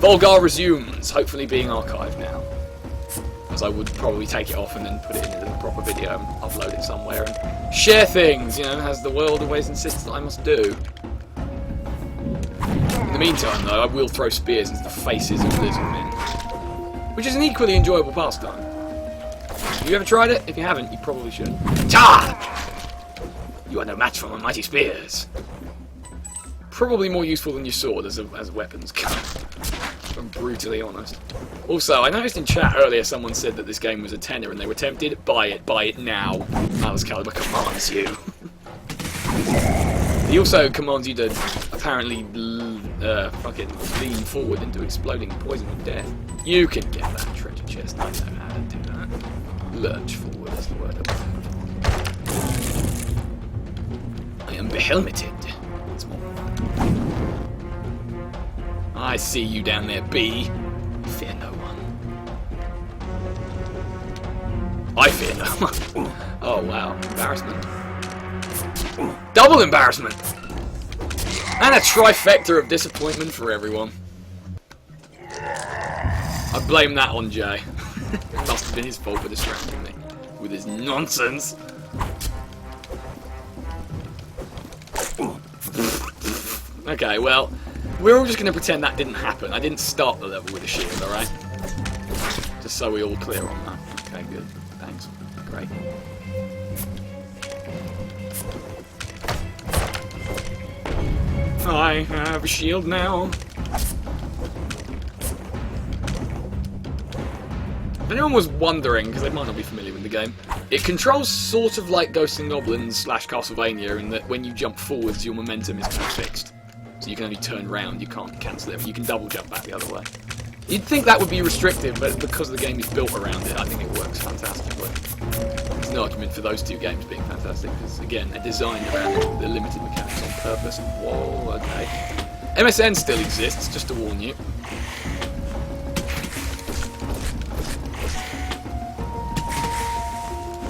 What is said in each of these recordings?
Völgarr resumes, hopefully being archived now. As I would probably take it off and then put it into the proper video and upload it somewhere and share things, you know, as the world always insists that I must do. In the meantime, though, I will throw spears into the faces of lizard men, which is an equally enjoyable pastime. Have you ever tried it? If you haven't, you probably should. Charge! You are no match for my mighty spears. Probably more useful than your sword as weapons go. If I'm brutally honest. Also, I noticed in chat earlier someone said that this game was a tenner and they were tempted. Buy it now. Alice Caliber commands you. He also commands you to apparently fucking lean forward into exploding poison of death. You can get that treasure chest. I know how to do that. Lurch forward is the word. I am behelmeted. It's more. I see you down there, B. Fear no one. I fear no one. Oh wow, embarrassment. Double embarrassment! And a trifecta of disappointment for everyone. I blame that on Jay. It must have been his fault for distracting me with his nonsense. Okay, well, we're all just going to pretend that didn't happen. I didn't start the level with a shield, alright? Just so we're all clear on that. Okay, good. Thanks. Great. I have a shield now. If anyone was wondering, because they might not be familiar with the game, it controls sort of like Ghosts and Goblins / Castlevania in that when you jump forwards, your momentum is kind of fixed. So you can only turn round, you can't cancel it. You can double jump back the other way. You'd think that would be restrictive, but because the game is built around it, I think it works fantastically. There's no argument for those two games being fantastic, because again, they're designed around the limited mechanics on purpose. Whoa, okay. MSN still exists, just to warn you.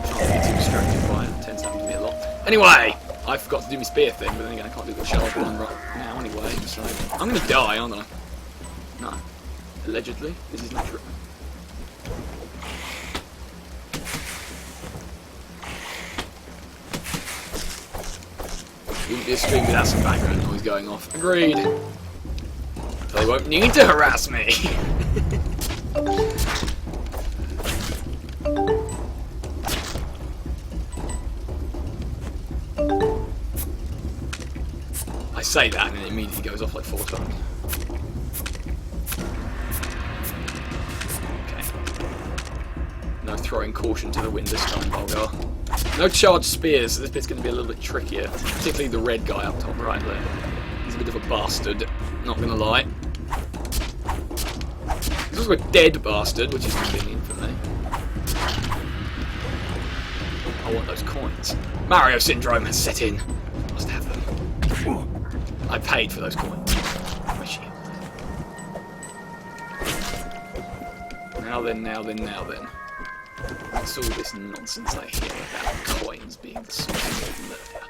Can't be too distracted by it, it tends to happen to me a lot. Anyway! I forgot to do my spear thing, but then again I can't do the sharp one right now anyway, so I'm gonna die, aren't I? No. Allegedly. This is not true. Wouldn't be a stream without some background noise going off. Agreed. They won't need to harass me. I say that and it immediately goes off like 4 times. Okay. No throwing caution to the wind this time, Völgarr. No charged spears, so this bit's going to be a little bit trickier. Particularly the red guy up top right there. He's a bit of a bastard, not going to lie. He's also a dead bastard, which is convenient for me. I want those coins. Mario syndrome has set in. Must have them. I paid for those coins. My shield. Now then. What's all this nonsense I hear about coins being the source of murder?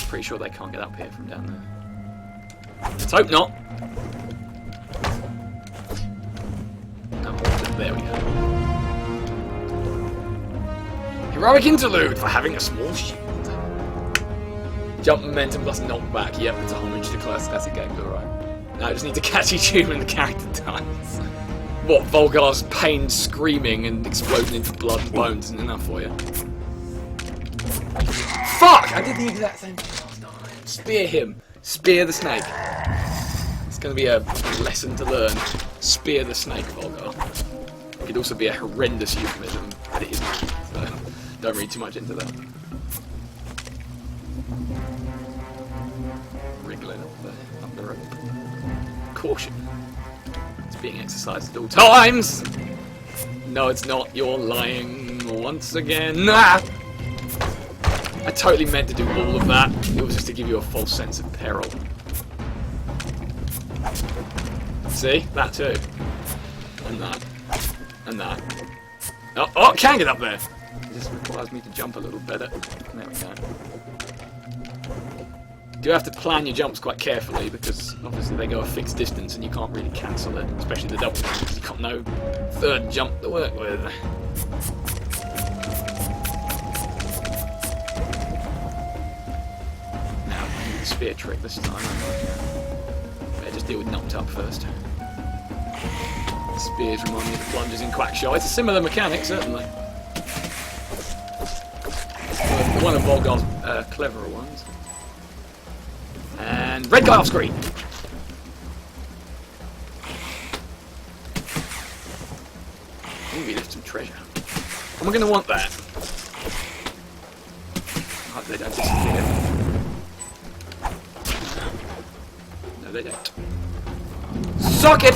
Pretty sure they can't get up here from down there. Let's hope not. No, there we go. Heroic interlude for having a small shield. Jump momentum plus knockback. Yep, it's a homage to classic games, alright. Now I just need to catch each human and the character dies. What, Völgar's pain screaming and exploding into blood and bones isn't enough for you? Fuck! I did the exact same thing last time. Spear him. Spear the snake. It's going to be a lesson to learn. Spear the snake, Völgarr. It could also be a horrendous euphemism, but it isn't. So don't read too much into that. Wriggling up the rope. Caution. It's being exercised at all times! No, it's not. You're lying once again. Ah! I totally meant to do all of that. It was just to give you a false sense of peril. See? That too. And that. And that. Oh, I can get up there! It just requires me to jump a little better. There we go. do have to plan your jumps quite carefully, because obviously they go a fixed distance and you can't really cancel it, especially the double jump, because you've got no third jump to work with. Now, I need the spear trick this time. Better just deal with knocked up first. Spears remind me of the plungers in Quackshot. It's a similar mechanic, certainly. One of Völgar's cleverer ones. And red guy off screen. Ooh, we left some treasure. And we're going to want that. I hope they don't disappear. No, they don't. Suck it!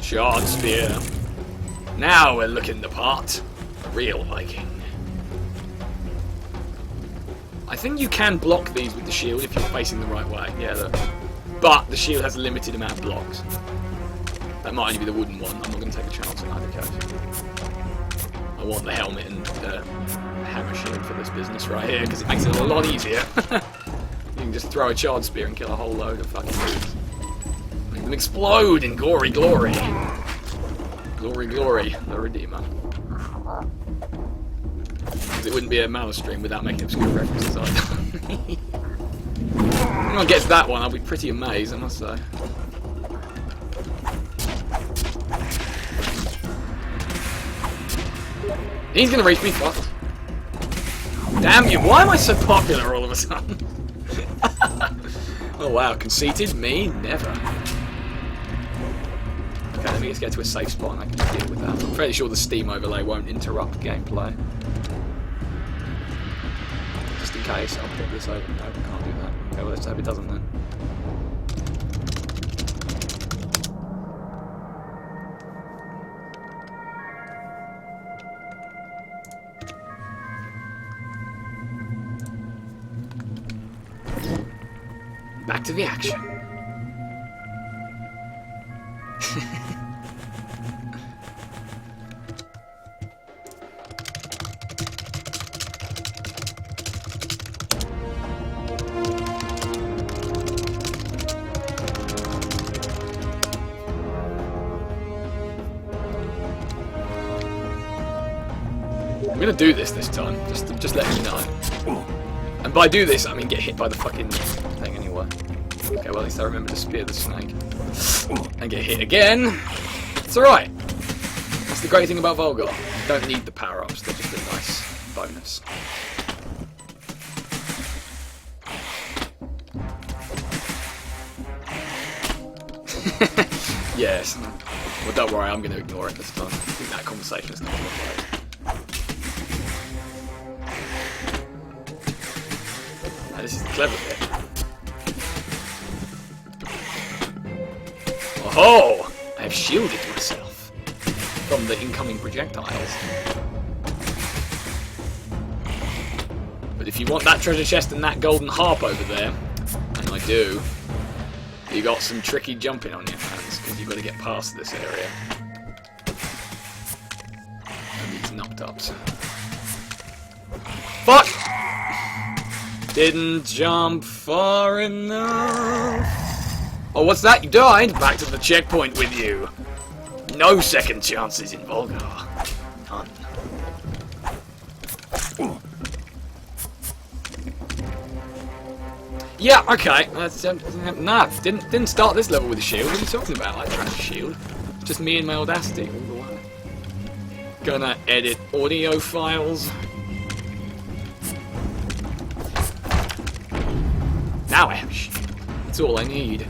Shard spear. Now we're looking the part. Real Viking. I think you can block these with the shield if you're facing the right way. Yeah, look. But the shield has a limited amount of blocks. That might only be the wooden one. I'm not going to take a chance in either case. I want the helmet and hammer shield for this business right here, because it makes it a lot easier. You can just throw a shard spear and kill a whole load of fucking dudes. Make them explode in gory glory. Glory, glory, the Redeemer. It wouldn't be a Malice stream without making obscure references either. If anyone gets that one, I'll be pretty amazed, I must say. He's gonna reach me, fuck. Damn you, why am I so popular all of a sudden? Oh wow, conceited? Me? Never. Okay, let me just get to a safe spot and I can deal with that. I'm fairly sure the Steam overlay won't interrupt gameplay. Just in case, I'll put this over. No, I can't do that. Okay, well let's hope it doesn't then. Back to the action. I'm gonna do this time, just let you know. And by do this, I mean get hit by the fucking thing anyway. Okay, well at least I remember to spear the snake. And get hit again. It's alright. That's the great thing about Völgarr. You don't need the power-ups, they're just a nice bonus. Yes. Well, don't worry, I'm going to ignore it this time. I think that conversation is not going to play. This is the clever bit. Oh! I have shielded myself from the incoming projectiles. But if you want that treasure chest and that golden harp over there, and I do, you got some tricky jumping on your hands, because you've got to get past this area. And these knocked ups. Fuck! Didn't jump far enough. Oh, what's that? You died? Back to the checkpoint with you. No second chances in Völgarr. None. Yeah, okay. That's nah. Didn't start this level with a shield. What are you talking about? I don't have a shield. Just me and my audacity all the way. Gonna edit audio files. Now I have a shield. That's all I need.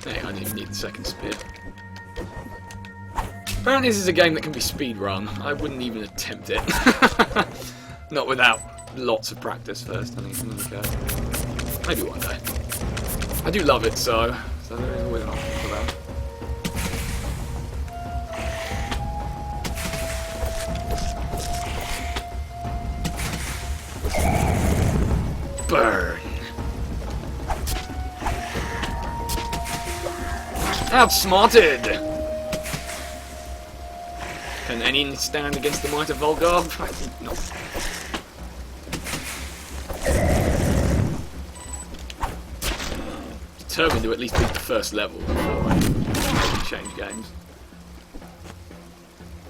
Hey, I didn't even need the second spear. Apparently this is a game that can be speedrun. I wouldn't even attempt it. Not without lots of practice first, I think. Okay. Maybe one day. I do love it, so there is always an option for that. Burn! Outsmarted! Can any stand against the might of Völgarr? Not. determined to at least beat the first level before I change games.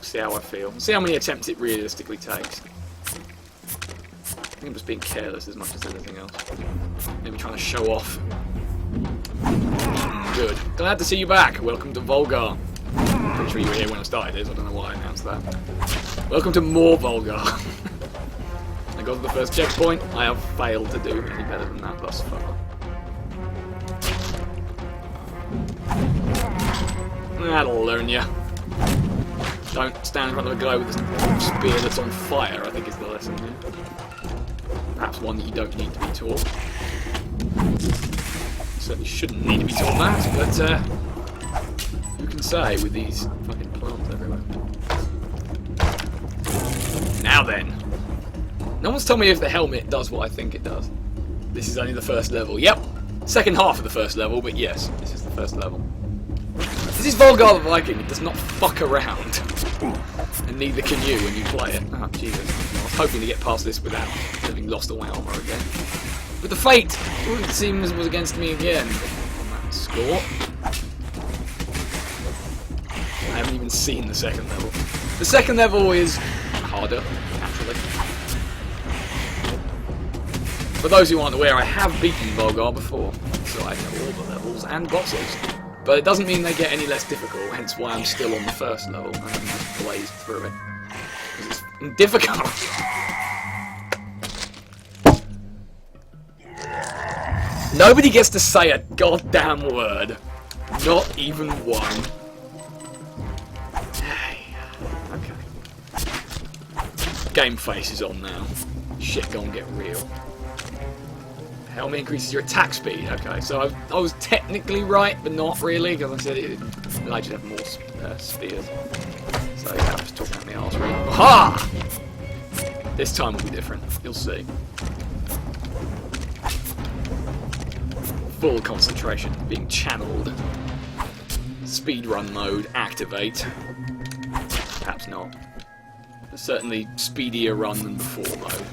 See how I feel. See how many attempts it realistically takes. I think I'm just being careless as much as anything else. Maybe trying to show off. Good. Glad to see you back. Welcome to Völgarr. Pretty sure you were here when I started this. I don't know why I announced that. Welcome to more Völgarr. I got to the first checkpoint. I have failed to do any better than that thus far. That'll learn you. Don't stand in front of a guy with a spear that's on fire, I think is the lesson here. Perhaps one that you don't need to be taught. Certainly shouldn't need to be taught that, but who can say with these fucking plants everywhere. Now then. No one's told me if the helmet does what I think it does. This is only the first level. Yep, second half of the first level, but yes, this is the first level. This is Völgarr the Viking. It does not fuck around. And neither can you when you play it. Oh, Jesus. I was hoping to get past this without having lost all my armour again. But the fate, it seems, was against me again. On that score. I haven't even seen the second level. The second level is harder, naturally. For those who aren't aware, I have beaten Völgarr before, so I know all the levels and bosses. But it doesn't mean they get any less difficult, hence why I'm still on the first level and I'm just blazed through it. Because it's difficult. Nobody gets to say a goddamn word. Not even one. Okay. Game face is on now. Shit gonna get real. Helmet increases your attack speed. Okay, so I was technically right, but not really, because I said it allows you to have more spears. So yeah, I'm just talking out my arse really. Aha! This time will be different. You'll see. Full concentration being channeled. Speedrun mode activate. Perhaps not. But certainly speedier run than before mode.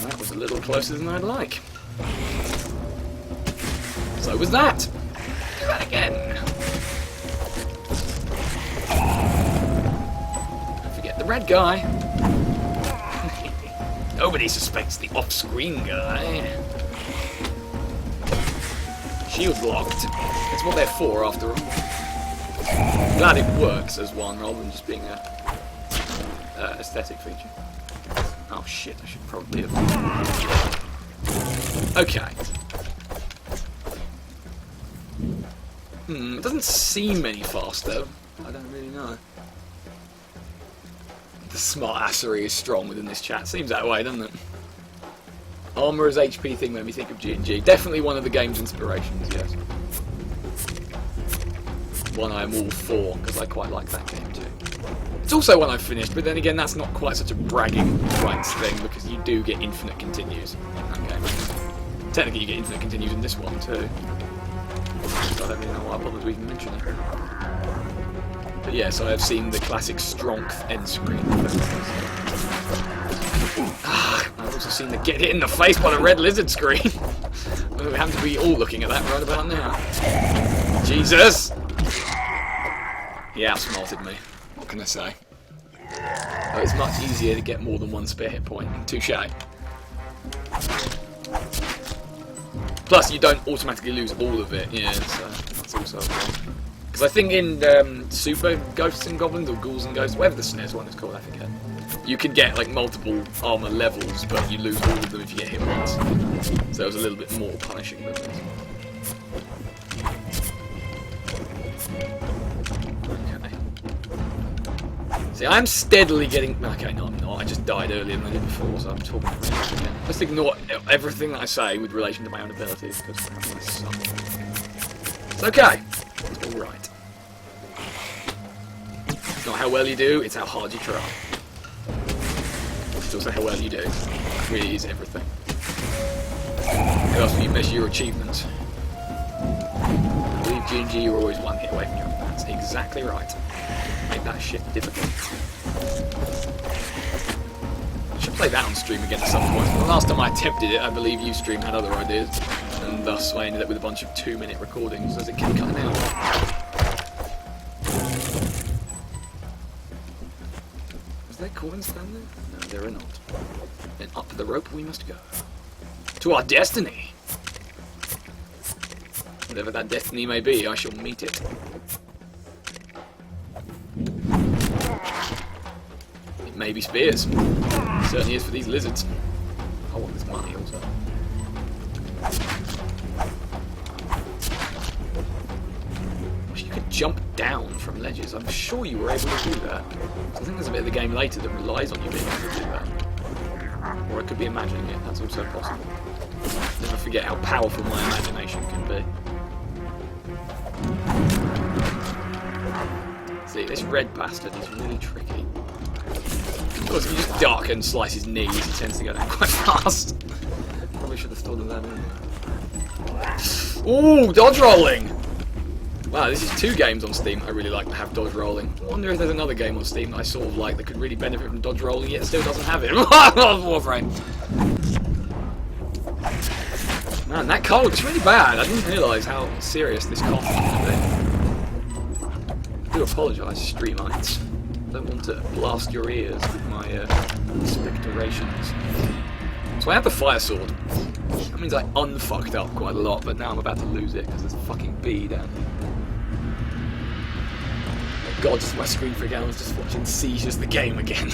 That was a little closer than I'd like. So was that. Do that again. Don't forget the red guy. Nobody suspects the off-screen guy. Shield locked. That's what they're for, after all. I'm glad it works as one, rather than just being a aesthetic feature. Oh shit, I should probably have... Okay. It doesn't seem any faster. I don't really know. The smartassery is strong within this chat. Seems that way, doesn't it? Armour as HP thing made me think of G&G. Definitely one of the game's inspirations, yes. One I'm all for, because I quite like that game too. It's also one I've finished, but then again, that's not quite such a bragging rights thing, because you do get infinite continues in that game. Technically, you get infinite continues in this one too. I don't really know why I bothered to even mention it. But yes, I have seen the classic Strength end screen. I've also seen the get hit in the face by the red lizard screen. We happen to be all looking at that right about now. Jesus! He outsmarted me. What can I say? Oh, it's much easier to get more than one spare hit point. Touche. Plus, you don't automatically lose all of it. Yeah, so that's also because I think in Super Ghosts and Goblins, or Ghouls and Ghosts, whatever the SNES one is called, I forget. You can get like multiple armor levels, but you lose all of them if you get hit once. So it was a little bit more punishing than this. See, I'm steadily getting... Okay, no, I'm not. I just died earlier than I did before, so I'm talking about it again. Just ignore everything that I say with relation to my own abilities, because I suck. It's okay. It's alright. It's not how well you do, it's how hard you try. It's also how well you do. It really is everything. How else will you measure your achievements? I believe G&G, you're always one hit away from your opponents. Exactly right. Make that shit difficult. I should play that on stream again at some point. The last time I attempted it, I believe Ustream had other ideas, and and thus I ended up with a bunch of 2-minute recordings as it kept cutting out. Was there coins down there? No, there are not. Then up the rope we must go. To our destiny! Whatever that destiny may be, I shall meet it. It may be spears. It certainly is for these lizards. I want this money also. Wish you could jump down from ledges. I'm sure you were able to do that. I think there's a bit of the game later that relies on you being able to do that. Or I could be imagining it, that's also possible. Never forget how powerful my imagination can be. See, this red bastard is really tricky. Of course, if you just duck and slice his knees, he tends to go down quite fast. Probably should have thought of that earlier. Ooh, dodge rolling! Wow, this is 2 games on Steam I really like to have dodge rolling. I wonder if there's another game on Steam that I sort of like that could really benefit from dodge rolling, yet still doesn't have it. Warframe! Man, that cold is really bad. I didn't realise how serious this cough could be. I do apologise, streamites. I don't want to blast your ears with my expectorations. So I have the fire sword. That means I unfucked up quite a lot, but now I'm about to lose it because there's a fucking bee down here. Oh god, just my screen freak out. I was just watching Seizures the game again.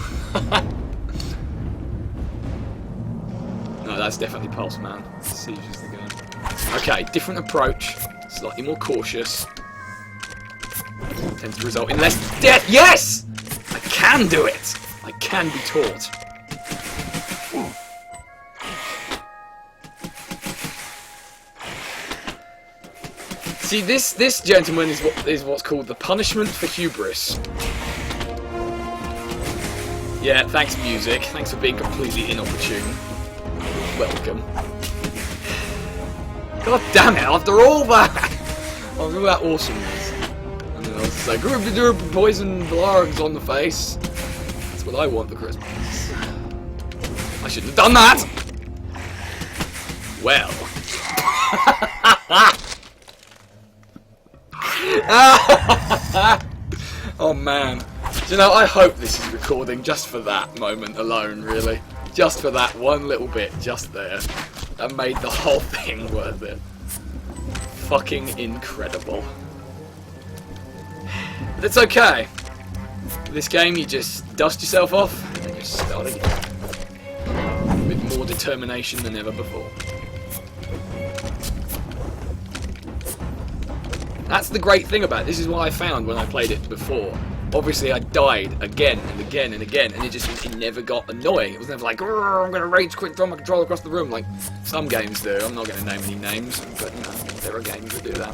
No, that's definitely Pulse Man. Seizures the game. Okay, different approach. Slightly more cautious. Tends to result in less death. Yes! I can do it! I can be taught. See, this gentleman is what's called the punishment for hubris. Yeah, thanks music. Thanks for being completely inopportune. Welcome. God damn it, after all that! After all that awesomeness. And then I was like, poison blargs on the face. That's what I want for Christmas. I shouldn't have done that! Well. Oh man. You know, I hope this is recording just for that moment alone, really. Just for that one little bit, just there. That made the whole thing worth it. Fucking incredible. But it's okay. This game, you just dust yourself off and just start again. With more determination than ever before. That's the great thing about it. This is what I found when I played it before. Obviously, I died again and again and again, and it never got annoying. It was never like, I'm going to rage quit, throw my controller across the room, like some games do. I'm not going to name any names, but you know, there are games that do that.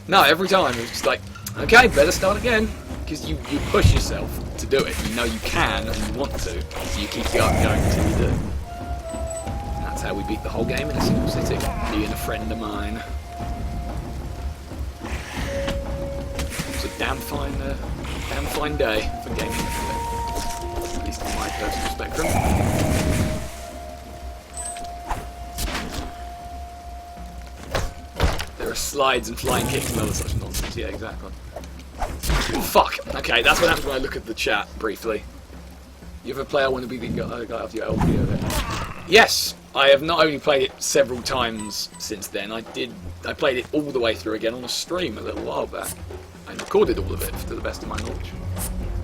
No, every time it's just like, okay, better start again, because you push yourself to do it. You know you can and you want to, so you keep going until you do. And that's how we beat the whole game in a single sitting. Me and a friend of mine. It's a damn fine day for gaming, at least on my personal spectrum. There are slides and flying kicks and other such nonsense. Yeah, exactly. Fuck. Okay, that's what happens when I look at the chat briefly. You ever play I Want to Be the Guy after your LP of it? Yes, I have not only played it several times since then. I played it all the way through again on a stream a little while back. I recorded all of it to the best of my knowledge.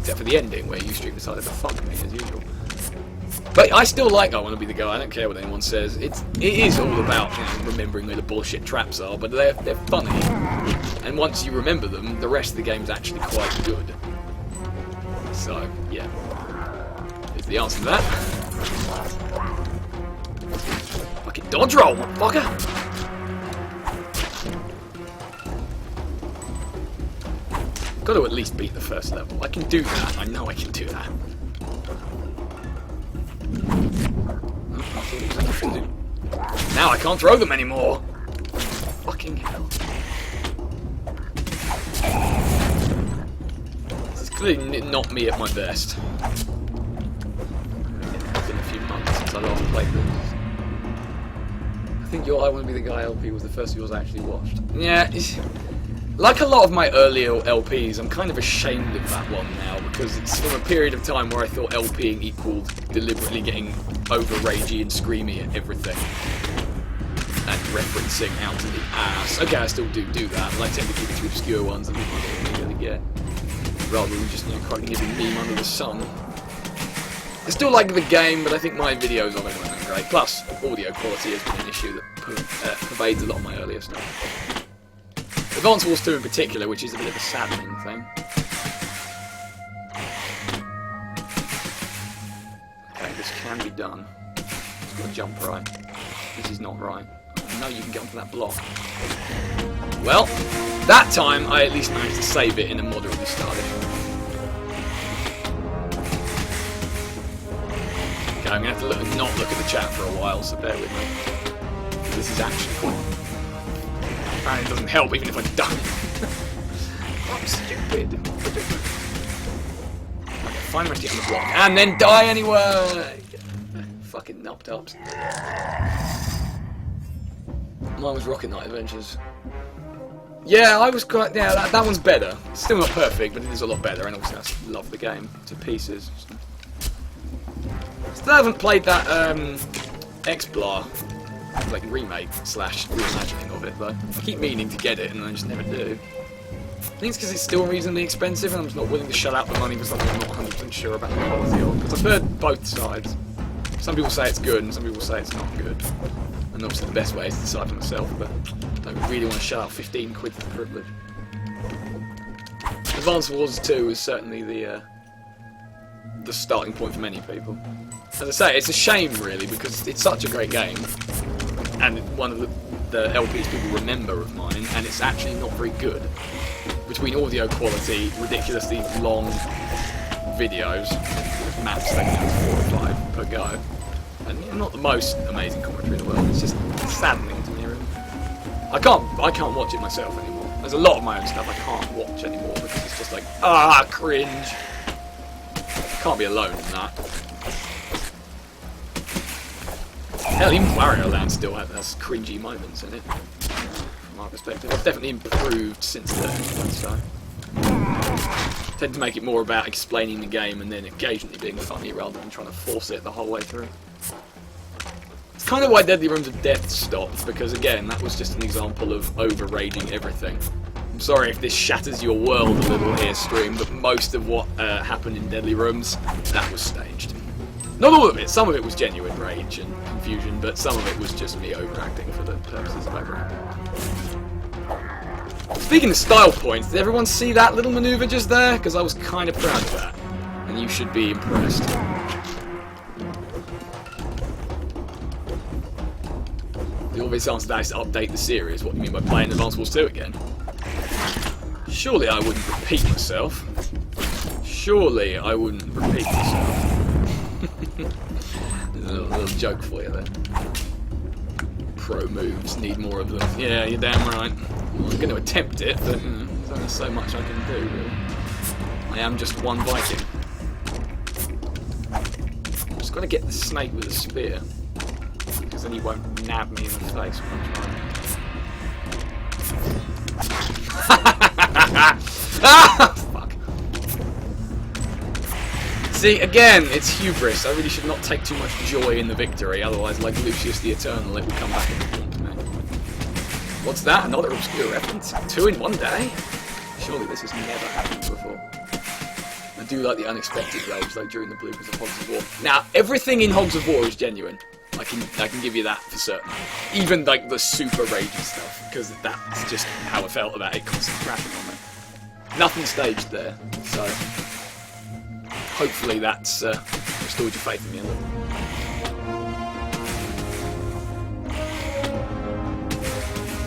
Except for the ending, where Ustream decided to fuck me, as usual. But I still like I Want to Be the Guy, I don't care what anyone says. It is all about, you know, remembering where the bullshit traps are, but they're funny. And once you remember them, the rest of the game's actually quite good. So, yeah. Here's the answer to that. Fucking dodge roll, motherfucker! Got to at least beat the first level. I can do that. I know I can do that. Now I can't throw them anymore. Fucking hell. This is clearly not me at my best. It's been a few months since I last played this. I think I Want to Be the Guy LP was the first of yours I actually watched. Yeah, like a lot of my earlier LPs, I'm kind of ashamed of that one now, because it's from a period of time where I thought LPing equaled deliberately getting over-ragey and screamy at everything. And referencing out to the ass. Okay, I still do that, but I tend to keep it to obscure ones that people don't really get. Rather than just, quoting every meme under the sun. I still like the game, but I think my videos of it weren't great. Plus, audio quality has been an issue that pervades a lot of my earlier stuff. Advance Wars 2 in particular, which is a bit of a saddening thing. Okay, this can be done. Just gotta jump right. This is not right. I know you can get onto that block. Well, that time I at least managed to save it in a moderately stylish way. Okay, I'm going to have to not look at the chat for a while, so bear with me. This is actually cool. Apparently it doesn't help even if I don't. I'm stupid. Okay, find Rusty on the block, and then die anyway! Fucking nub-dubs. Mine was Rocket Knight Adventures. Yeah, I was quite... Yeah, that one's better. Still not perfect, but it is a lot better, and also I love the game to pieces. Still haven't played that X-Blar, like remake / reimagining of it, though. I keep meaning to get it, and I just never do. I think it's because it's still reasonably expensive, and I'm just not willing to shell out the money for something I'm not 100% sure about the quality of. Because I've heard both sides. Some people say it's good, and some people say it's not good. And obviously the best way is to decide for myself, but I don't really want to shell out 15 quid for the privilege. Advance Wars 2 is certainly the starting point for many people. As I say, it's a shame really, because it's such a great game, and one of the LPs people remember of mine, and it's actually not very good. Between audio quality, ridiculously long videos, maps like 4 or 5 per go, and not the most amazing commentary in the world. It's just saddening to me, really. I can't watch it myself anymore. There's a lot of my own stuff I can't watch anymore because it's just like, cringe. Can't be alone in that. Hell, even Wario Land still has cringy moments in it. From my perspective, it's definitely improved since then. So, I tend to make it more about explaining the game and then occasionally being funny rather than trying to force it the whole way through. It's kind of why Deadly Rooms of Death stopped, because again, that was just an example of over-raging everything. I'm sorry if this shatters your world a little here, stream, but most of what happened in Deadly Rooms, that was staged. Not all of it, some of it was genuine rage and confusion, but some of it was just me overacting for the purposes of overacting. Speaking of style points, did everyone see that little manoeuvre just there? Because I was kind of proud of that, and you should be impressed. The obvious answer to that is to update the series. What do you mean by playing Advance Wars 2 again? Surely I wouldn't repeat myself. Surely I wouldn't repeat myself. There's a little joke for you there. Pro moves, need more of them. Yeah, you're damn right. Well, I'm going to attempt it, but there's only so much I can do, really. I am just one Viking. Just got to get the snake with a spear, because then he won't nab me in the face when I'm trying. Ah, fuck. See, again, it's hubris. I really should not take too much joy in the victory, otherwise, like Lucius the Eternal, it will come back and haunt me. What's that? Another obscure reference? 2 in one day? Surely this has never happened before. I do like the unexpected rage, though, during the bloopers of Hogs of War. Now, everything in Hogs of War is genuine. I can give you that for certain. Even, like, the super ragey stuff, because that's just how I felt about it constantly crashing on me. Nothing staged there, so hopefully that's restored your faith in me a little.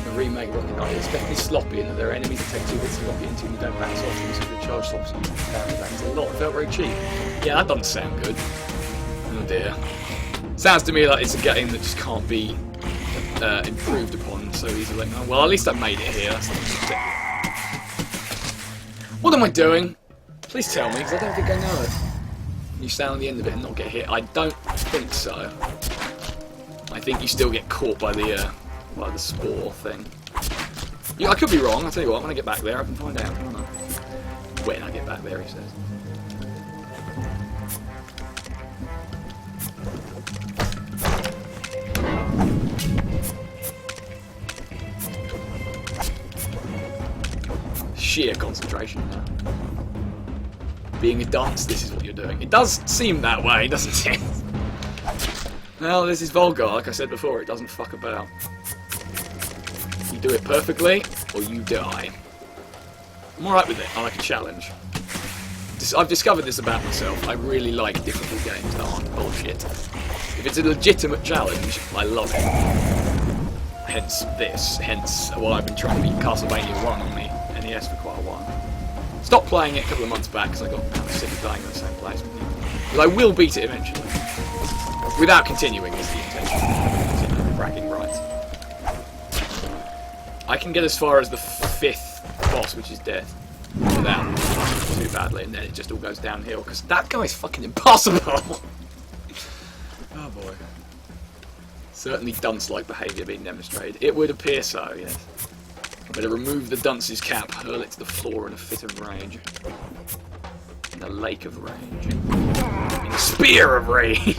The remake Rocket Knight is definitely sloppy in that there are enemies that take 2 hits to lock you into and you don't bounce off them, so the charge stops you. That a lot. It felt very cheap. Yeah, that doesn't sound good. Oh dear. Sounds to me like it's a game that just can't be improved upon so easily. Oh, well, at least I made it here. That's the most. What am I doing? Please tell me, because I don't think I know it. Can you stand on the end of it and not get hit? I don't think so. I I think you still get caught by the spore thing. Yeah, I could be wrong. I'll tell you what, when I get back there, I can find out. Won't I? When I get back there, he says. Sheer concentration now. Being a dunce, this is what you're doing. It does seem that way, doesn't it? Well, this is Völgarr, like I said before, it doesn't fuck about. You do it perfectly, or you die. I'm alright with it, I like a challenge. I've discovered this about myself, I really like difficult games that aren't bullshit. If it's a legitimate challenge, I love it. Hence this, hence why I've been trying to beat Castlevania 1 on the NES for quite a while. Stopped playing it a couple of months back because I got kind of sick of dying in the same place. But I will beat it eventually. Without continuing is the intention. Bragging rights. I can get as far as the 5th boss, which is death, without too badly, and then it just all goes downhill, because that guy's fucking impossible! Oh boy. Certainly dunce-like behaviour being demonstrated. It would appear so, yes. I better remove the dunce's cap, hurl it to the floor in a fit of rage. In a lake of rage. In a spear of rage!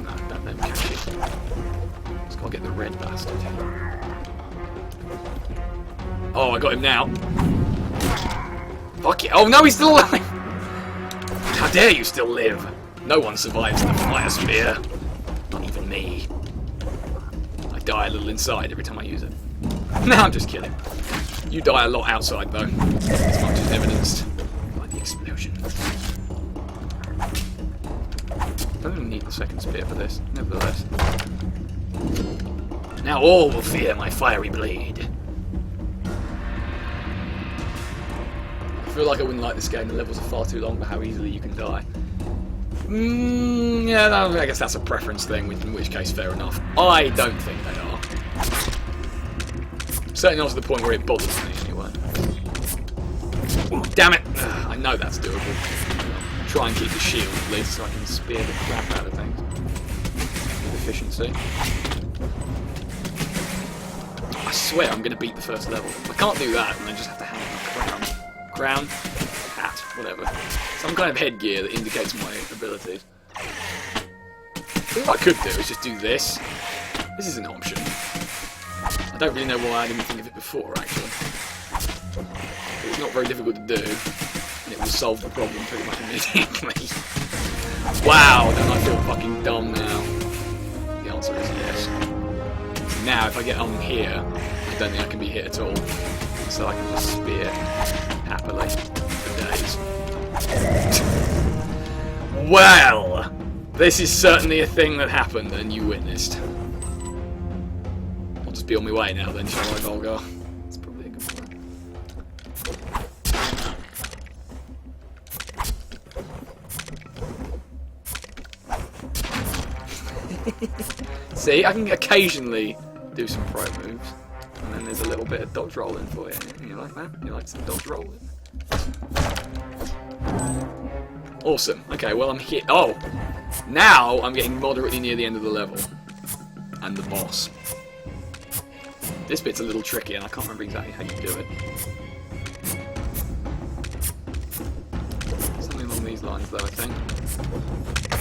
No, don't let me catch it. Just gotta get the red bastard. Oh, I got him now. Fuck it. Oh no, he's still alive! How dare you still live? No one survives the fire spear. Not even me. I die a little inside every time I use it. No, I'm just kidding. You die a lot outside though. As much as evidenced by the explosion. I don't even need the second spear for this, nevertheless. Now all will fear my fiery blade. I feel like I wouldn't like this game. The levels are far too long for how easily you can die. Yeah, no, I guess that's a preference thing, in which case, fair enough. I don't think they are. Certainly not to the point where it bothers me, anyway. Damn it! I know that's doable. Try and keep the shield, at least, so I can spear the crap out of things. With efficiency. I swear I'm going to beat the first level. I can't do that, and I just have to hang my crown, hat, whatever. Some kind of headgear that indicates my abilities. I think what I could do is just do this. This is an option. I don't really know why I didn't think of it before, actually. It's not very difficult to do, and it will solve the problem pretty much immediately. Wow, then I feel fucking dumb now. The answer is yes. Now, if I get on here, I don't think I can be hit at all. So I can just spear happily for days. Well, this is certainly a thing that happened and you witnessed. I'll just be on my way now then, shall I, Völgarr? That's probably a good plan. See, I can occasionally do some pro moves. And then there's a little bit of dodge rolling for you. You like that? You like some dodge rolling? Awesome. Okay, well I'm here. Oh! Now I'm getting moderately near the end of the level. And the boss. This bit's a little tricky and I can't remember exactly how you do it. Something along these lines though, I think.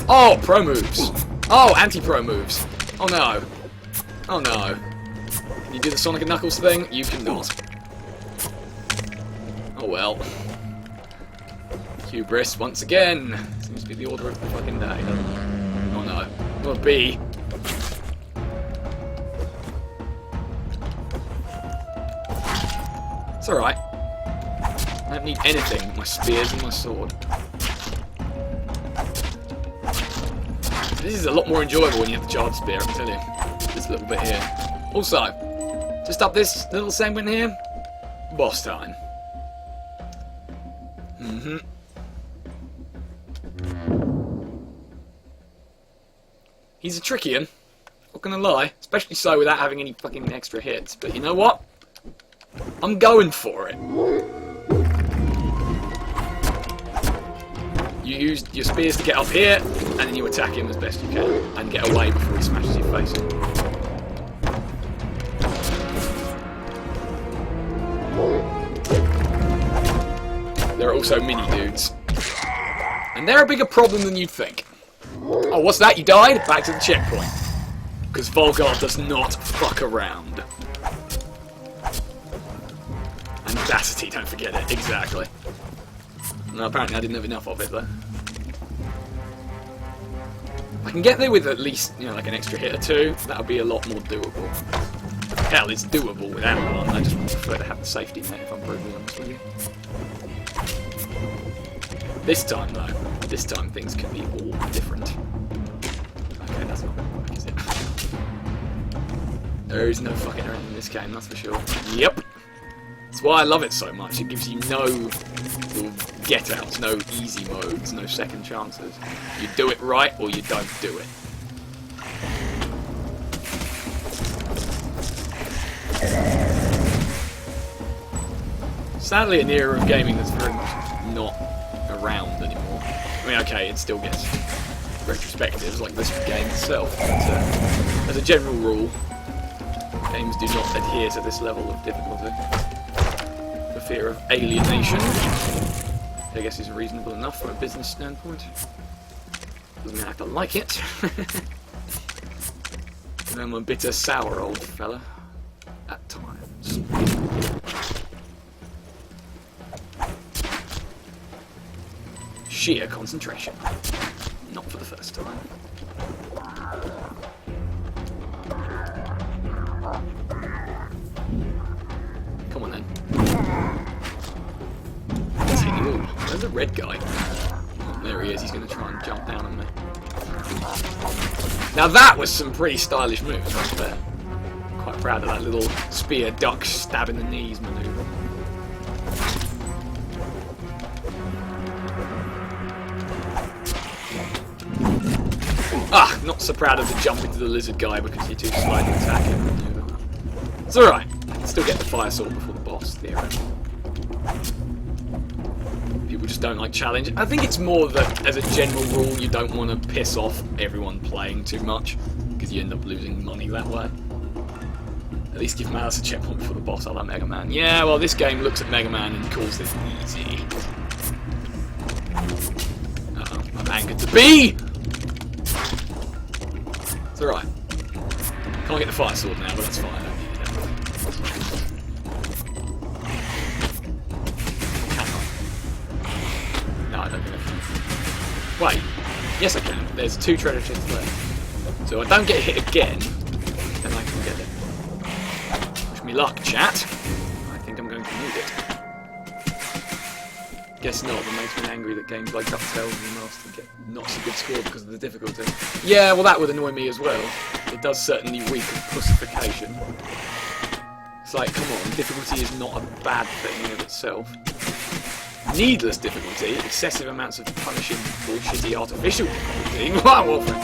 Oh! Pro moves! Oh! Anti-pro moves! Oh no! Oh no. Can you do the Sonic and Knuckles thing? You cannot. Oh well. Hubris once again. Seems to be the order of the fucking day, doesn't it? Oh no. Not a bee. It's alright. I don't need anything but my spears and my sword. This is a lot more enjoyable when you have the charged spear, I can tell you. This little bit here. Also, just up this little segment here, boss time. He's a tricky one, not gonna lie, especially so without having any fucking extra hits, but you know what? I'm going for it. You use your spears to get up here, and then you attack him as best you can, and get away before he smashes your face in. There are also mini dudes. And they're a bigger problem than you'd think. Oh, what's that? You died? Back to the checkpoint. Because Völgarr does not fuck around. And Audacity, don't forget it. Exactly. No, apparently I didn't have enough of it, though. I can get there with at least, you know, like an extra hit or two. That'll be a lot more doable. Hell, it's doable without one. I just prefer to have the safety net, if I'm brutally honest with you. This time, though, this time things can be all different. Okay, that's not going to work, is it? There is no fucking around in this game, that's for sure. Yep. That's why I love it so much. It gives you no get-outs, no easy modes, no second chances. You do it right, or you don't do it. Sadly, an era of gaming that's very much not around anymore. I mean, okay, it still gets retrospectives like this game itself, but as a general rule, games do not adhere to this level of difficulty. The fear of alienation, I guess, is reasonable enough from a business standpoint. Doesn't mean I have to like it. And I'm a bitter, sour old fella at times. Sheer concentration. Not for the first time. Come on then. Ooh, there's a red guy. Oh, there he is, he's going to try and jump down on me. Now that was some pretty stylish moves right there. Quite proud of that little spear duck stab in the knees manoeuvre. Ah, not so proud of the jump into the lizard guy because you're too slow to attack him. It's alright. I can still get the fire sword before the boss, theoretically. People just don't like challenge. I think it's more that, as a general rule, you don't want to piss off everyone playing too much, because you end up losing money that way. At least give Malice a checkpoint before the boss, I like Mega Man. Yeah, well, this game looks at Mega Man and calls this easy. Uh-oh, I'm angered to be! It's alright. Can't get the fire sword now, but that's fine. I don't need it. Can I? No, I don't think I can. Wait. Yes, I can. There's 2 treasure chests left. So if I don't get hit again, then I can get it. Wish me luck, chat. I think I'm going to need it. Guess not, but makes me angry that games like DuckTales and Master get not so good score because of the difficulty. Yeah, well that would annoy me as well. It does certainly reek of pussification. It's like, come on, difficulty is not a bad thing in of itself. Needless difficulty, excessive amounts of punishing bullshitty artificial difficulty,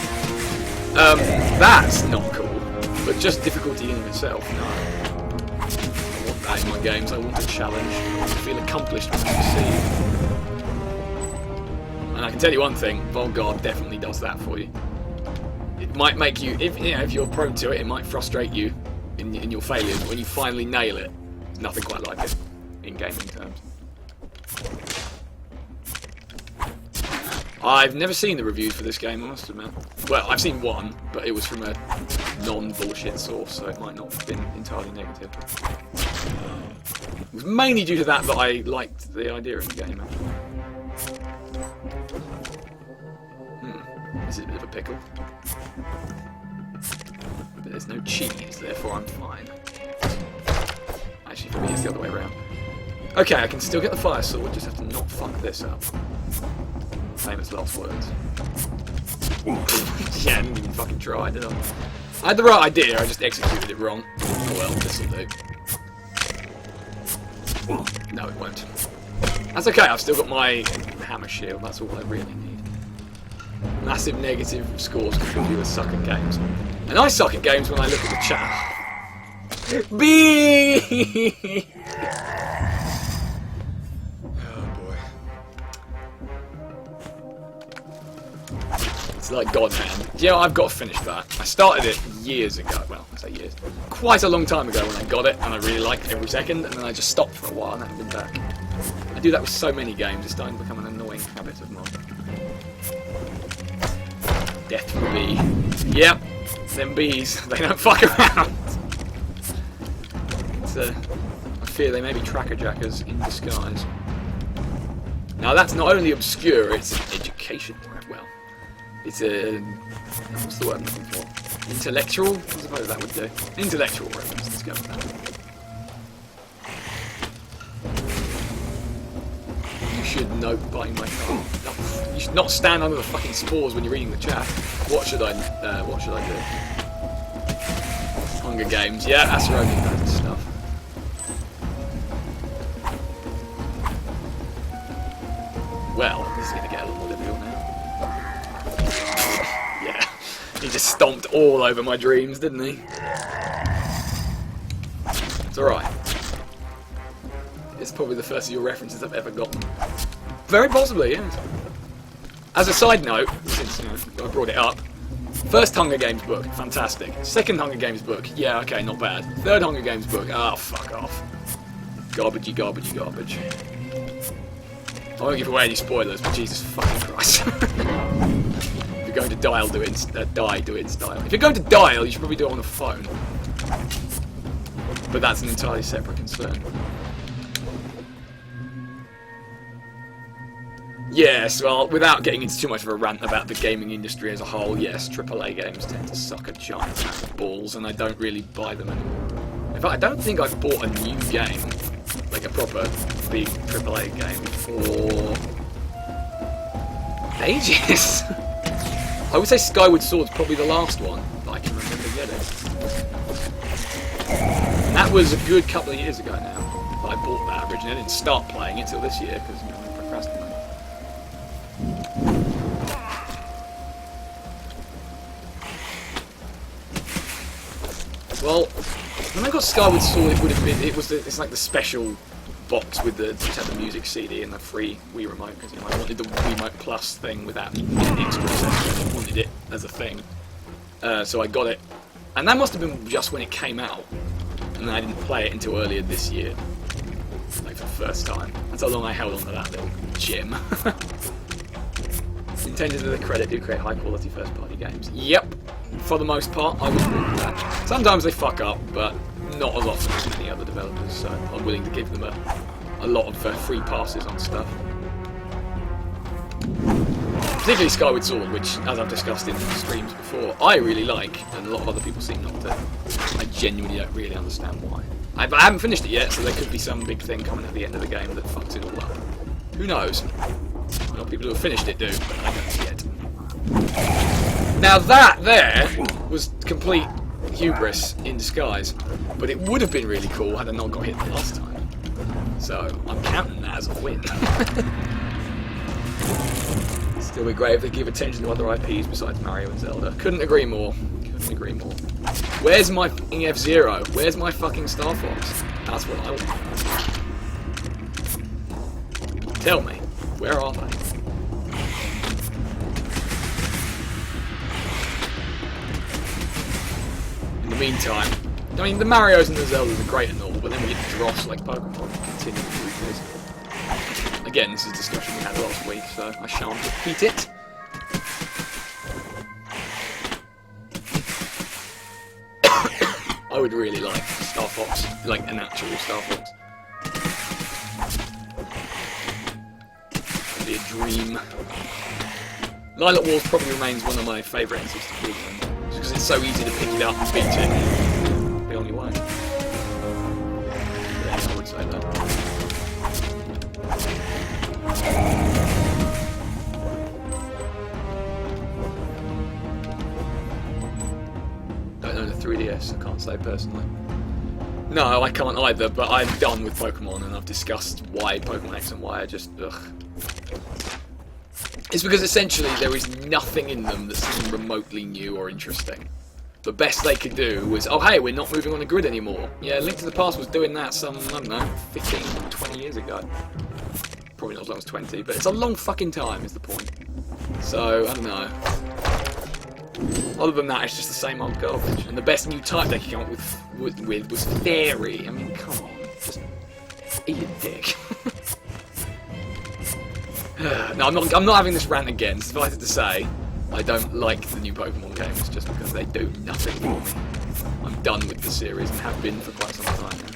that's not cool. But just difficulty in of itself, no. I want that in my games, I want a challenge. I want to feel accomplished when I succeed. And I can tell you one thing, Völgarr definitely does that for you. It might make you, if you're prone to it, it might frustrate you in your failures, but when you finally nail it, there's nothing quite like it in gaming terms. I've never seen the reviews for this game, I must admit. Well, I've seen one, but it was from a non-bullshit source, so it might not have been entirely negative. It was mainly due to that I liked the idea of the game, actually. This is a bit of a pickle. But there's no cheese, therefore I'm fine. Actually, for me it's the other way around. Okay, I can still get the fire sword, just have to not fuck this up. Famous last words. Yeah, I didn't even fucking try, did I? I had the right idea, I just executed it wrong. Oh well, this'll do. No, it won't. That's okay, I've still got my hammer shield, that's all I really need. Massive negative scores because you suck at games. And I suck at games when I look at the chat. B. Oh boy. It's like God's hand. Yeah, I've got to finish that. I started it years ago. Well, I say years. Quite a long time ago when I got it, and I really liked every second, and then I just stopped for a while and haven't been back. I do that with so many games, it's starting to become an annoying habit of mine. Death from B. Yep, them bees, they don't fuck around. It's, I fear they may be tracker jackers in disguise. Now that's not only obscure, it's education. Well, it's a... what's the word I'm looking for? Intellectual? I suppose that would do. Intellectual reference, let's go with that. You should note by my car. No, you should not stand under the fucking spores when you're reading the chat. What should I do? Hunger Games. Yeah, that's right, that stuff. Well, this is going to get a little more difficult now. Yeah, he just stomped all over my dreams, didn't he? It's alright. It's probably the first of your references I've ever gotten. Very possibly, yes. As a side note, since I brought it up, first Hunger Games book, fantastic. Second Hunger Games book, yeah, okay, not bad. Third Hunger Games book, oh, fuck off. Garbagey, garbagey, garbage. I won't give away any spoilers, but Jesus fucking Christ. If you're going to dial, do it in style. If you're going to dial, you should probably do it on a phone. But that's an entirely separate concern. Yes, well, without getting into too much of a rant about the gaming industry as a whole, yes, AAA games tend to suck a giant amount of balls, and I don't really buy them anymore. In fact, I don't think I've bought a new game, like a proper big AAA game, for ages. I would say Skyward Sword's probably the last one that I can remember getting. And that was a good couple of years ago now that I bought that originally. I didn't start playing it till this year because I procrastinated. Well, when I got Skyward Sword, it would have been it's like the special box with the music CD and the free Wii remote, because I wanted the Wiimote Plus thing without the extra accessories. I wanted it as a thing, so I got it, and that must have been just when it came out, and I didn't play it until earlier this year, like for the first time. That's how long I held on to that little gem. Nintendo, to their credit, do create high-quality first-party games. Yep, for the most part, I would agree with that. Sometimes they fuck up, but not as often as many other developers, so I'm willing to give them a lot of free passes on stuff. Particularly Skyward Sword, which, as I've discussed in streams before, I really like, and a lot of other people seem not to. I genuinely don't really understand why. I haven't finished it yet, so there could be some big thing coming at the end of the game that fucks it all up. Who knows? A lot of people who have finished it do, but I don't yet. Now that there was complete hubris in disguise, but it would have been really cool had I not got hit the last time. So I'm counting that as a win. Still be great if they give attention to other IPs besides Mario and Zelda. Couldn't agree more. Couldn't agree more. Where's my fucking F-Zero? Where's my fucking Star Fox? That's what I want. Tell me, where are they? In the meantime, I mean, the Marios and the Zeldas are great and all, but then we get dross like Pokemon continue to do this. Again, this is a discussion we had last week, so I shan't repeat it. I would really like Star Fox, like an actual Star Fox. It'd be a dream. Lilac Wars probably remains one of my favourite N64 games. Because it's so easy to pick it up and beat it. The only way. Yes, I would say that. Don't own a 3DS, I can't say personally. No, I can't either, but I'm done with Pokemon and I've discussed why Pokemon X and Y are just, ugh. It's because essentially there is nothing in them that's remotely new or interesting. the best they could do was, oh hey, we're not moving on the grid anymore. Yeah, Link to the Past was doing that some, I don't know, 15, 20 years ago. Probably not as long as 20, but it's a long fucking time is the point. So, I don't know. Other than that, it's just the same old garbage. And the best new type they came up with was Fairy. I mean, come on. Just eat a dick. No, I'm not having this rant again. Suffice it to say, I don't like the new Pokemon games just because they do nothing for me. I'm done with the series and have been for quite some time now.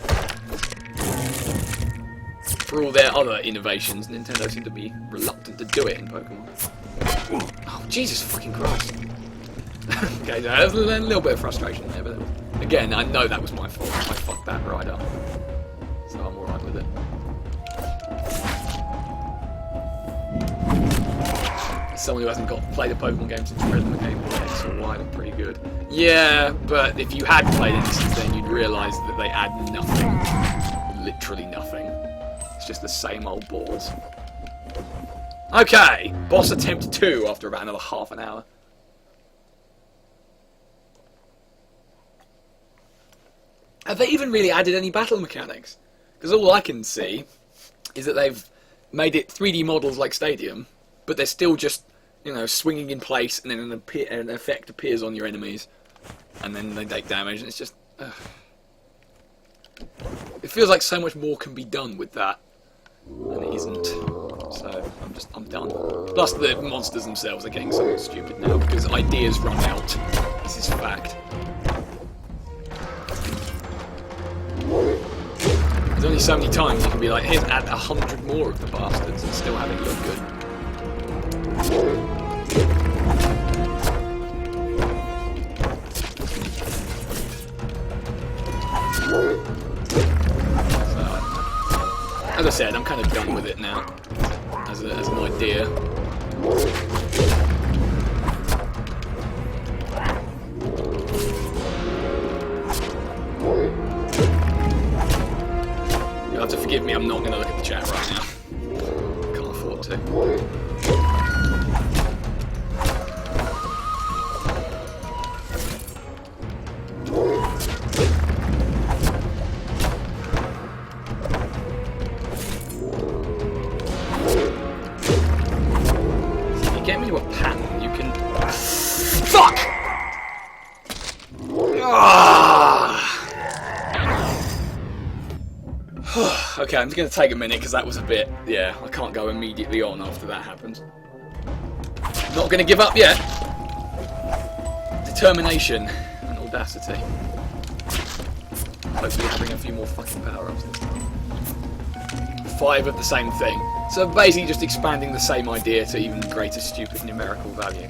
For all their other innovations, Nintendo seem to be reluctant to do it in Pokemon. Oh, Jesus fucking Christ. Okay, so there's a little bit of frustration there, but again, I know that was my fault. I fucked that right up. So I'm alright with it. Someone who hasn't played a Pokemon game since Red the Game Boy X or Y, they're pretty good. Yeah, but if you had played it since then, you'd realise that they add nothing. Literally nothing. It's just the same old balls. Okay, boss attempt 2 after about another half an hour. Have they even really added any battle mechanics? Because all I can see is that they've made it 3D models like Stadium, but they're still just, you know, swinging in place, and then an effect appears on your enemies, and then they take damage, and it's just... It feels like so much more can be done with that, and it isn't. So, I'm done. Plus, the monsters themselves are getting somewhat stupid now, because ideas run out. This is fact. There's only so many times you can be like, here's add 100 more of the bastards and still have it look good. So, as I said, I'm kind of done with it now, as an idea. You'll have to forgive me, I'm not going to look at the chat right now. Can't afford to. So if you get me to a pattern, you can... Fuck! Okay, I'm just going to take a minute because that was a bit... Yeah, I can't go immediately on after that happens. Not going to give up yet. Determination and audacity. Hopefully having a few more fucking power-ups this time. 5 of the same thing. So basically just expanding the same idea to even greater stupid numerical value.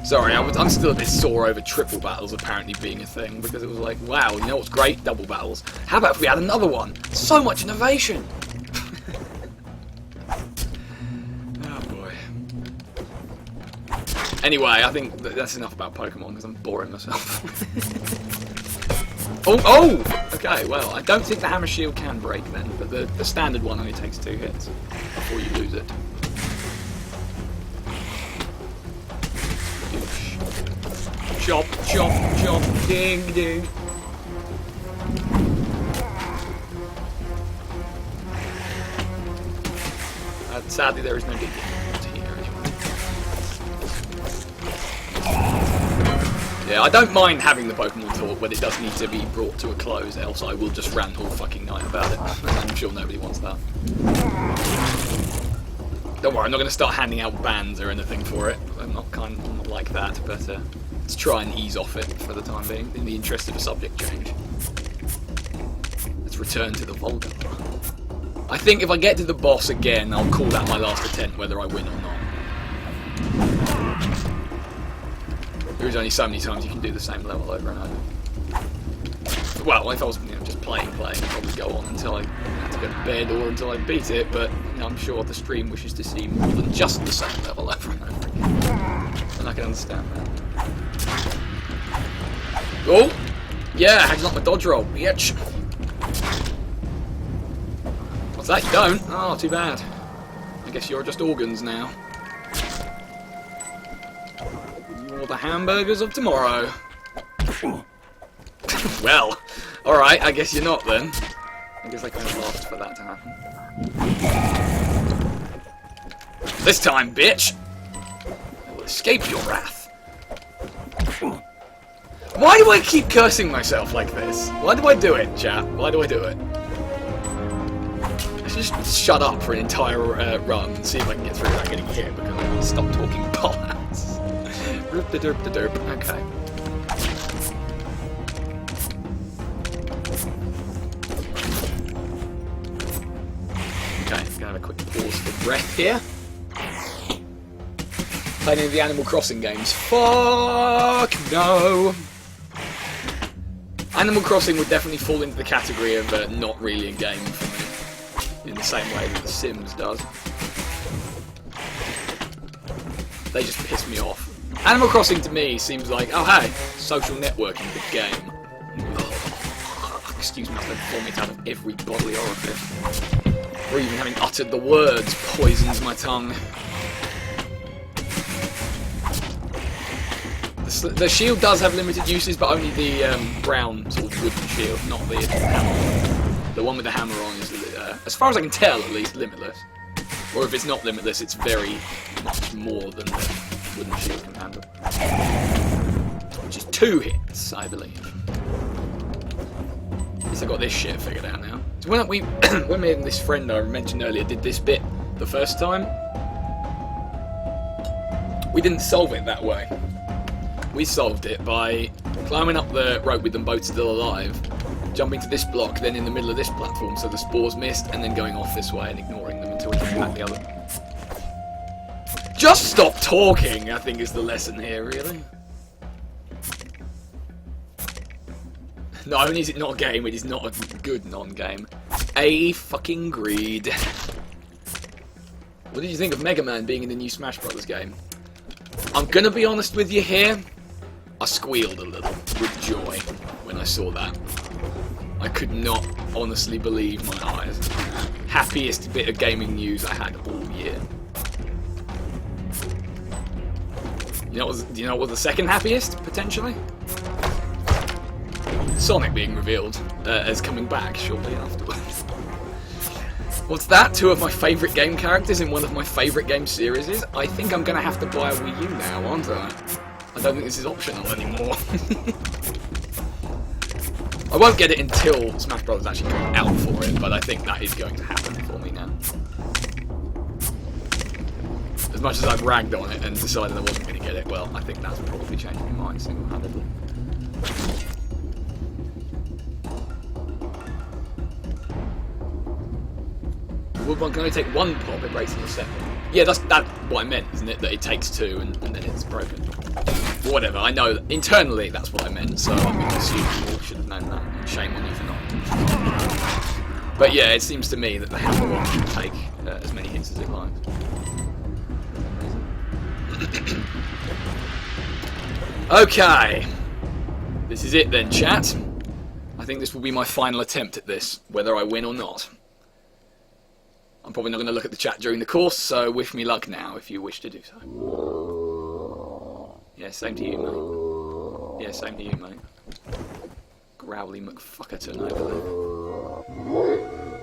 Sorry, I'm still a bit sore over triple battles apparently being a thing, because it was like, wow, you know what's great? Double battles. How about if we had another one? So much innovation! Oh boy. Anyway, I think that's enough about Pokemon, because I'm boring myself. Oh! Okay, well, I don't think the Hammer Shield can break then, but the standard one only takes 2 hits before you lose it. Chop, chop, chop, ding, ding. Sadly, there is no ding ding here anyway. Yeah, I don't mind having the Pokemon talk, but it does need to be brought to a close, else I will just rant all fucking night about it. I'm sure nobody wants that. Don't worry, I'm not going to start handing out bans or anything for it. I'm not like that, but let's try and ease off it for the time being, in the interest of a subject change. Let's return to the Völgarr. I think if I get to the boss again, I'll call that my last attempt, whether I win or not. There's only so many times you can do the same level over and over. Well, if I was just playing, I'd probably go on until I had to go to bed or until I beat it, but I'm sure the stream wishes to see more than just the same level over and over again. And I can understand that. Oh! Yeah, how'd you like my dodge roll, bitch? What's that, you don't? Oh, too bad. I guess you're just organs now. You're the hamburgers of tomorrow. Well, alright, I guess you're not then. I guess I kind of asked for that to happen. This time, bitch! I will escape your wrath. Why do I keep cursing myself like this? Why do I do it, chat? Why do I do it? I should just shut up for an entire run and see if I can get through without getting hit, because I want to stop talking bollocks. Derp-de-derp-de-derp. Okay. Okay, gonna have a quick pause for breath here. Playing any of the Animal Crossing games? Fuck no! Animal Crossing would definitely fall into the category of not really a game for me, in the same way that The Sims does. They just piss me off. Animal Crossing to me seems like, oh hey, social networking, the game. Oh, excuse me, I vomit out of every bodily orifice. Or even having uttered the words poisons my tongue. The shield does have limited uses, but only the brown sort of wooden shield, not the hammer. The one with the hammer on is, as far as I can tell, at least, limitless. Or if it's not limitless, it's very much more than the wooden shield can handle. Which is 2 hits, I believe. At least I got this shit figured out now. So when me and this friend I mentioned earlier did this bit the first time, we didn't solve it that way. We solved it by climbing up the rope with them both still alive, jumping to this block, then in the middle of this platform so the spores missed, and then going off this way and ignoring them until we came back the other. Just stop talking, I think is the lesson here, really. Not only is it not a game, it is not a good non-game. A fucking greed. What did you think of Mega Man being in the new Smash Brothers game? I'm gonna be honest with you here. I squealed a little with joy when I saw that. I could not honestly believe my eyes. Happiest bit of gaming news I had all year. Do you know what was the second happiest, potentially? Sonic being revealed as coming back shortly afterwards. What's that? 2 of my favourite game characters in one of my favourite game series? I think I'm going to have to buy a Wii U now, aren't I? I don't think this is optional anymore. I won't get it until Smash Bros. Actually come out for it, but I think that is going to happen for me now. As much as I've ragged on it and decided I wasn't going to get it, well, I think that's probably changed my mind single-handedly. Would one can only take 1 pop, it breaks in a second. Yeah, that's what I meant, isn't it? That it takes 2 and then it's broken. Whatever, I know that internally that's what I meant, so I'm going to assume you all should have known that. Shame on you for not. But yeah, it seems to me that the hammer one should take as many hits as it likes. Okay. This is it then, chat. I think this will be my final attempt at this, whether I win or not. I'm probably not going to look at the chat during the course, so wish me luck now if you wish to do so. Yeah, same to you, mate. Yeah, same to you, mate. Growly McFuckerton over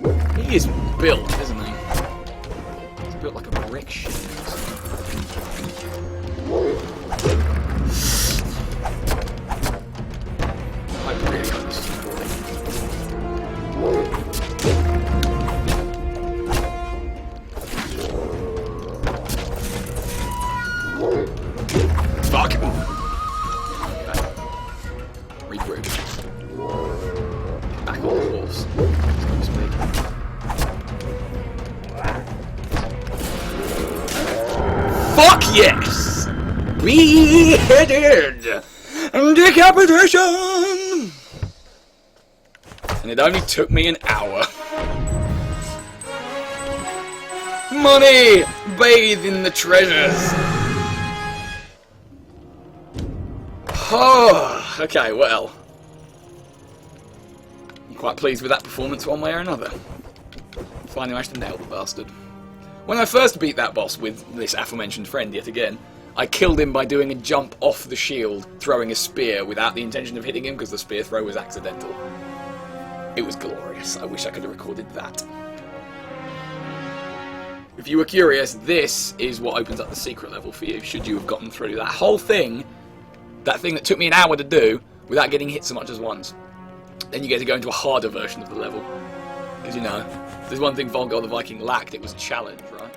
there. He is built, isn't he? He's built like a brick shit. I really hope this is recording. Fuck! Okay. Regroup. Back on the horse, so to speak. Fuck yes! Beheaded! Decapitation! And it only took me an hour. Money! Bathe in the treasures! Oh, okay, well. I'm quite pleased with that performance one way or another. Finally managed to nail the bastard. When I first beat that boss with this aforementioned friend yet again, I killed him by doing a jump off the shield, throwing a spear without the intention of hitting him because the spear throw was accidental. It was glorious. I wish I could have recorded that. If you were curious, this is what opens up the secret level for you, should you have gotten through that whole thing, that thing that took me an hour to do, without getting hit so much as once. Then you get to go into a harder version of the level. Because, you know, there's one thing Völgarr the Viking lacked, it was a challenge, right?